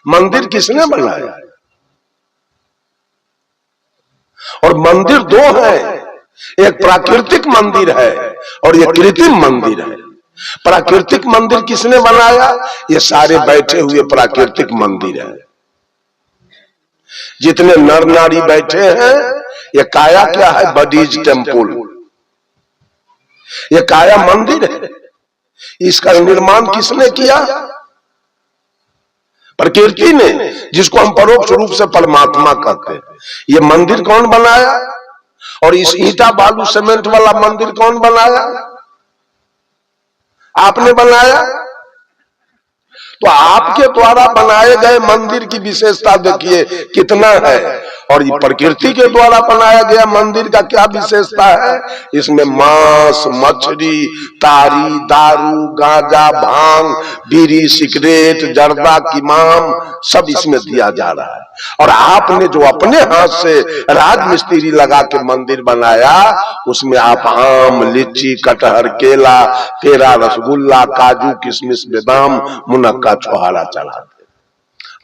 मंदिर किसने बनाया? और मंदिर दो है, एक प्राकृतिक मंदिर है और एक कृत्रिम मंदिर है। प्राकृतिक मंदिर किसने बनाया? ये सारे बैठे हुए प्राकृतिक मंदिर है। जितने नर नारी बैठे हैं, ये काया क्या है? Bodies temple. ये काया मंदिर है। इसका निर्माण किसने किया? प्रकृति ने, जिसको हम परोक्ष रूप से परमात्मा कहते हैं। ये मंदिर कौन बनाया? और इस ईंटा बालू सीमेंट वाला मंदिर कौन बनाया? आपने बनाया। तो आपके द्वारा बनाए गए मंदिर की विशेषता देखिए कितना है, और ये प्रकृति के द्वारा बनाया गया मंदिर का क्या विशेषता है? इसमें मांस, मछली, तारी, दारू, गांजा, भांग, बीड़ी, सिगरेट, जर्दा, किमाम सब इसमें दिया जा रहा है। और आपने जो अपने हाथ से राजमिस्त्री लगा के मंदिर बनाया, उसमें आप आम, लीची, कटहर, केला, पेड़ा, रसगुल्ला, काजू, किशमिश, बादाम, मुनक्का, छोहारा चढ़ाते।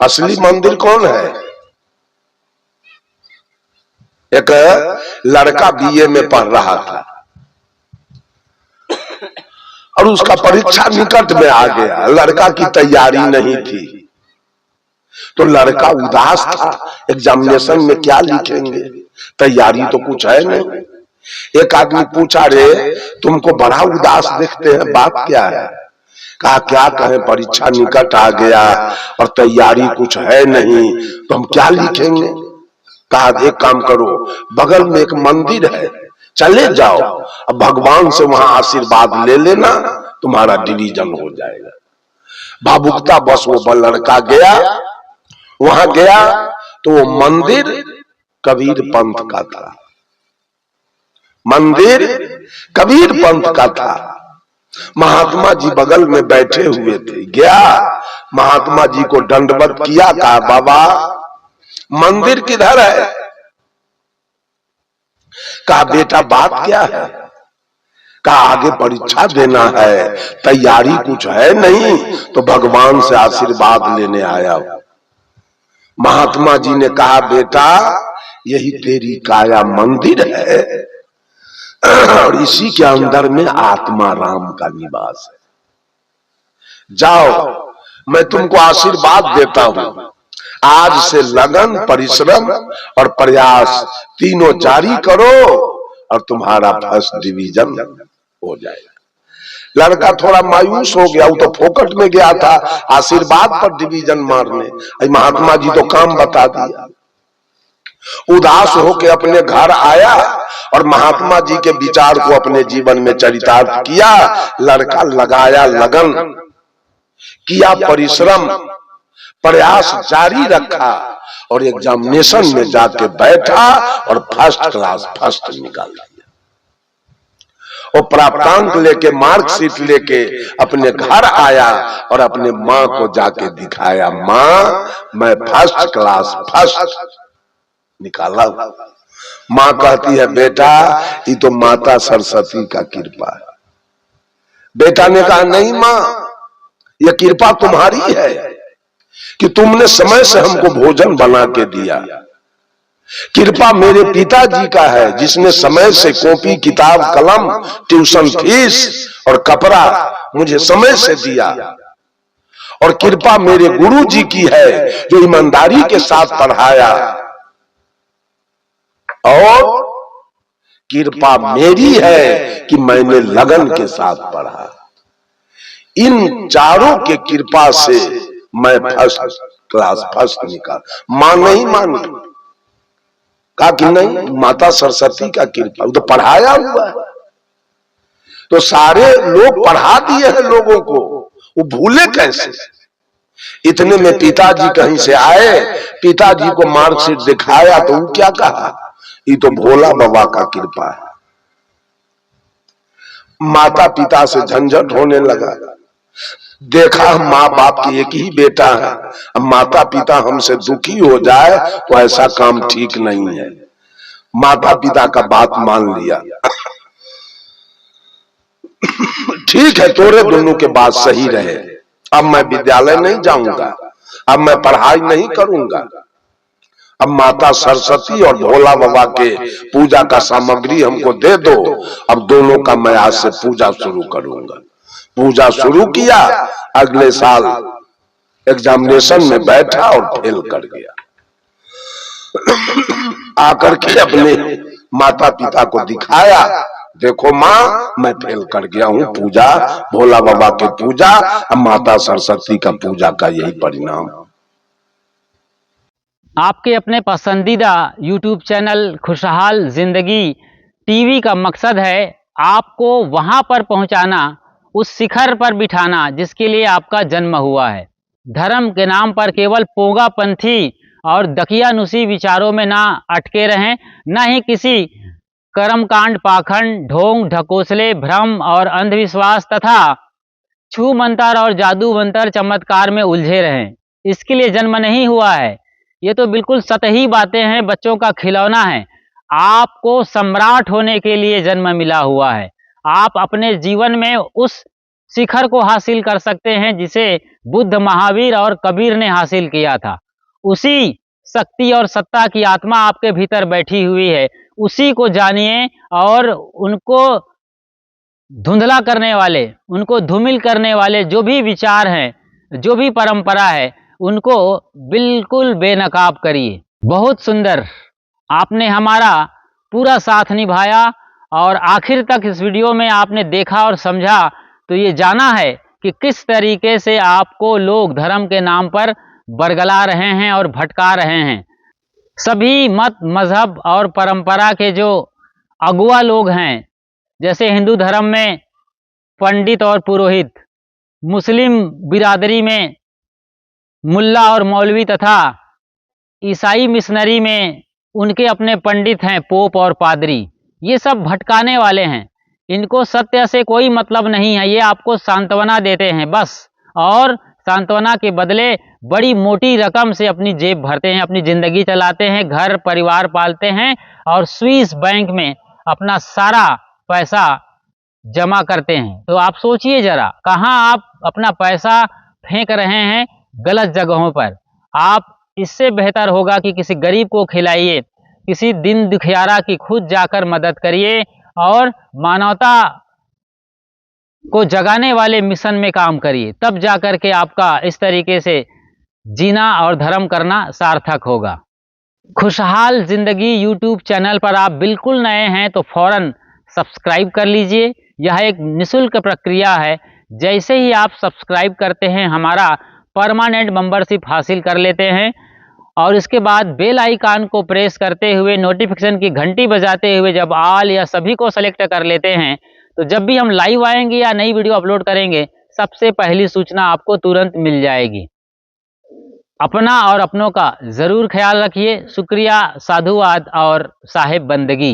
असली मंदिर कौन है? एक लड़का बीए में पढ़ रहा था और उसका परीक्षा निकट में आ गया। लड़का की तैयारी नहीं थी, तो लड़का उदास था। एग्जामिनेशन में क्या लिखेंगे? तैयारी तो कुछ है नहीं। एक आदमी पूछा, रे तुमको बड़ा उदास दिखते हैं, बात क्या है? कहा क्या कहें, परीक्षा निकट आ गया और तैयारी कुछ है नहीं, तो हम क्या लिखेंगे? कहा एक काम करो, बगल में एक मंदिर है, चले जाओ, अब भगवान से वहां आशीर्वाद ले लेना, तुम्हारा डिवीजन हो जाएगा। भावुकता बस वो लड़का गया। वहां गया तो वो मंदिर कबीर पंथ का था। मंदिर कबीर पंथ का था। महात्मा जी बगल में बैठे हुए थे। गया, महात्मा जी को दंडवत किया, कहा बाबा मंदिर किधर है? कहा बेटा बात क्या है? कहा आगे परीक्षा देना है, तैयारी कुछ है नहीं, तो भगवान से आशीर्वाद लेने आया हूं। महात्मा जी ने कहा बेटा यही तेरी काया मंदिर है और इसी के अंदर में आत्मा राम का निवास है। जाओ, मैं तुमको आशीर्वाद देता हूं, आज से लगन, परिश्रम और प्रयास तीनों जारी करो और तुम्हारा फर्स्ट डिवीजन हो जाएगा। लड़का थोड़ा मायूस हो गया, वो तो फोकट में गया था आशीर्वाद पर डिवीजन मारने। महात्मा जी तो काम बता दिया। उदास होकर अपने घर आया और महात्मा जी के विचार को अपने जीवन में चरितार्थ किया। लड़का लगाया लगन, किया परिश्रम, प्रयास जारी रखा और एग्जामिनेशन में जाके बैठा और फर्स्ट क्लास फर्स्ट निकाल दिया। और प्राप्तांक लेके, मार्कशीट लेके अपने घर आया और अपने माँ को जाके दिखाया, माँ मैं फर्स्ट क्लास फर्स्ट निकाला। माँ कहती है बेटा ये तो माता सरस्वती का कृपा है। बेटा ने कहा नहीं माँ, यह कृपा तुम्हारी है कि तुमने समय से हमको भोजन बना के दिया। कृपा मेरे पिताजी का है जिसने समय से कॉपी, किताब, कलम, ट्यूशन फीस और कपड़ा मुझे समय से दिया। और कृपा मेरे गुरु जी की है जो ईमानदारी के साथ पढ़ाया। और कृपा मेरी है कि मैंने लगन के साथ पढ़ा। इन चारों के कृपा से मैं फर्स्ट क्लास फर्स्ट निकाल। मां नहीं मानी, कहा कि नहीं माता सरस्वती का कृपा, तो पढ़ाया हुआ है। तो सारे लोग पढ़ा दिए हैं लोगों को, वो भूले कैसे? इतने में पिताजी कहीं से आए, पिताजी को मार्कशीट दिखाया तो वो क्या कहा, ये तो भोला बाबा का कृपा है। माता पिता से झंझट होने लगा। देखा माँ बाप की एक ही बेटा है, अब माता पिता हमसे दुखी हो जाए तो ऐसा काम ठीक नहीं है। माता पिता का बात मान लिया। ठीक है, तोरे दोनों के बात सही रहे, अब मैं विद्यालय नहीं जाऊंगा, अब मैं पढ़ाई नहीं करूंगा, अब माता सरस्वती और भोला बाबा के पूजा का सामग्री हमको दे दो, अब दोनों का मैं आज से पूजा शुरू करूंगा। पूजा शुरू किया, अगले साल एग्जामिनेशन में बैठा और फेल कर गया। आकर के अपने माता पिता को दिखाया, देखो माँ मैं फेल कर गया हूँ पूजा, भोला बाबा की पूजा, अब माता सरस्वती का पूजा का यही परिणाम। आपके अपने पसंदीदा YouTube चैनल खुशहाल जिंदगी टीवी का मकसद है आपको वहां पर पहुंचाना, उस शिखर पर बिठाना जिसके लिए आपका जन्म हुआ है। धर्म के नाम पर केवल पोंगापंथी और दकियानुसी विचारों में ना अटके रहें, न ही किसी कर्मकांड, पाखंड, ढोंग, ढकोसले, भ्रम और अंधविश्वास तथा छू मंतर और जादू मंतर चमत्कार में उलझे रहें। इसके लिए जन्म नहीं हुआ है। ये तो बिल्कुल सतही बातें हैं, बच्चों का खिलौना है। आपको सम्राट होने के लिए जन्म मिला हुआ है। आप अपने जीवन में उस शिखर को हासिल कर सकते हैं जिसे बुद्ध, महावीर और कबीर ने हासिल किया था। उसी शक्ति और सत्ता की आत्मा आपके भीतर बैठी हुई है, उसी को जानिए और उनको धुंधला करने वाले, उनको धूमिल करने वाले जो भी विचार हैं, जो भी परंपरा है, उनको बिल्कुल बेनकाब करिए। बहुत सुंदर, आपने हमारा पूरा साथ निभाया और आखिर तक इस वीडियो में आपने देखा और समझा तो ये जाना है कि किस तरीके से आपको लोग धर्म के नाम पर बरगला रहे हैं और भटका रहे हैं। सभी मत, मजहब और परंपरा के जो अगुआ लोग हैं, जैसे हिंदू धर्म में पंडित और पुरोहित, मुस्लिम बिरादरी में मुल्ला और मौलवी तथा ईसाई मिशनरी में उनके अपने पंडित हैं, पोप और पादरी, ये सब भटकाने वाले हैं। इनको सत्य से कोई मतलब नहीं है। ये आपको सांत्वना देते हैं बस, और सांत्वना के बदले बड़ी मोटी रकम से अपनी जेब भरते हैं, अपनी जिंदगी चलाते हैं, घर परिवार पालते हैं और स्विस बैंक में अपना सारा पैसा जमा करते हैं। तो आप सोचिए जरा, कहाँ आप अपना पैसा फेंक रहे हैं? गलत जगहों पर। आप इससे बेहतर होगा कि किसी गरीब को खिलाइए, किसी दिन दुखियारा की खुद जाकर मदद करिए और मानवता को जगाने वाले मिशन में काम करिए, तब जाकर के आपका इस तरीके से जीना और धर्म करना सार्थक होगा। खुशहाल जिंदगी यूट्यूब चैनल पर आप बिल्कुल नए हैं तो फौरन सब्सक्राइब कर लीजिए। यह एक निःशुल्क प्रक्रिया है। जैसे ही आप सब्सक्राइब करते हैं, हमारा परमानेंट मेंबरशिप हासिल कर लेते हैं और इसके बाद बेल आइकन को प्रेस करते हुए, नोटिफिकेशन की घंटी बजाते हुए जब ऑल या सभी को सेलेक्ट कर लेते हैं, तो जब भी हम लाइव आएंगे या नई वीडियो अपलोड करेंगे, सबसे पहली सूचना आपको तुरंत मिल जाएगी। अपना और अपनों का जरूर ख्याल रखिए। शुक्रिया, साधुवाद और साहेब बंदगी।